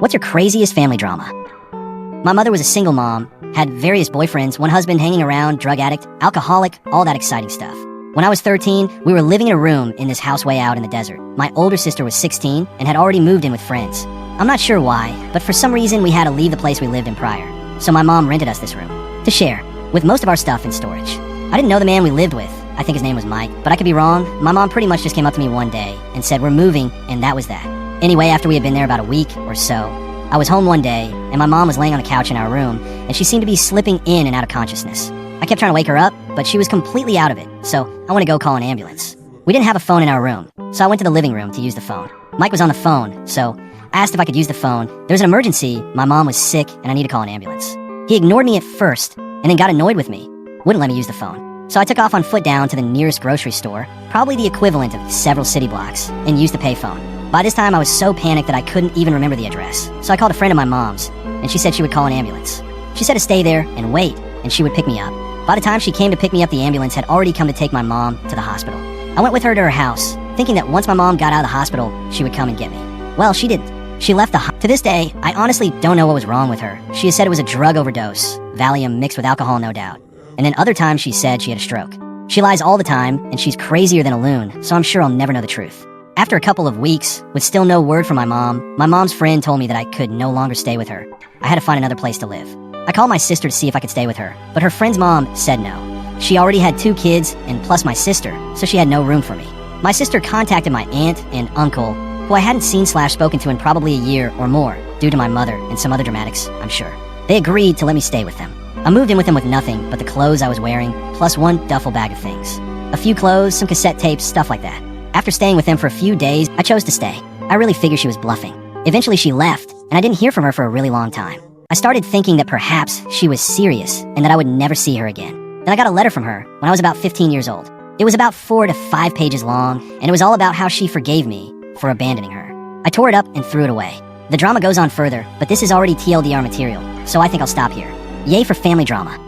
What's your craziest family drama? My mother was a single mom, had various boyfriends, one husband hanging around, drug addict, alcoholic, all that exciting stuff. When I was 13, we were living in a room in this house way out in the desert. My older sister was 16 and had already moved in with friends. I'm not sure why, but for some reason we had to leave the place we lived in prior. So my mom rented us this room to share, with most of our stuff in storage. I didn't know the man we lived with. I think his name was Mike, but I could be wrong. My mom pretty much just came up to me one day and said, "We're moving," and that was that. Anyway, after we had been there about a week or so, I was home one day, and my mom was laying on a couch in our room, and she seemed to be slipping in and out of consciousness. I kept trying to wake her up, but she was completely out of it, so I went to go call an ambulance. We didn't have a phone in our room, so I went to the living room to use the phone. Mike was on the phone, so I asked if I could use the phone. There was an emergency, my mom was sick, and I needed to call an ambulance. He ignored me at first, and then got annoyed with me. Wouldn't let me use the phone. So I took off on foot down to the nearest grocery store, probably the equivalent of several city blocks, and used the payphone. By this time, I was so panicked that I couldn't even remember the address. So I called a friend of my mom's, and she said she would call an ambulance. She said to stay there and wait, and she would pick me up. By the time she came to pick me up, the ambulance had already come to take my mom to the hospital. I went with her to her house, thinking that once my mom got out of the hospital, she would come and get me. Well, she didn't. She left To this day, I honestly don't know what was wrong with her. She has said it was a drug overdose, Valium mixed with alcohol, no doubt. And then other times she said she had a stroke. She lies all the time, and she's crazier than a loon, so I'm sure I'll never know the truth. After a couple of weeks, with still no word from my mom's friend told me that I could no longer stay with her. I had to find another place to live. I called my sister to see if I could stay with her, but her friend's mom said no. She already had 2 kids, and plus my sister, so she had no room for me. My sister contacted my aunt and uncle, who I hadn't seen/spoken to in probably a year or more, due to my mother and some other dramatics, I'm sure. They agreed to let me stay with them. I moved in with them with nothing but the clothes I was wearing, plus 1 duffel bag of things. A few clothes, some cassette tapes, stuff like that. After staying with them for a few days, I chose to stay. I really figured she was bluffing. Eventually she left, and I didn't hear from her for a really long time. I started thinking that perhaps she was serious, and that I would never see her again. Then I got a letter from her when I was about 15 years old. It was about 4 to 5 pages long, and it was all about how she forgave me for abandoning her. I tore it up and threw it away. The drama goes on further, but this is already TLDR material, so I think I'll stop here. Yay for family drama.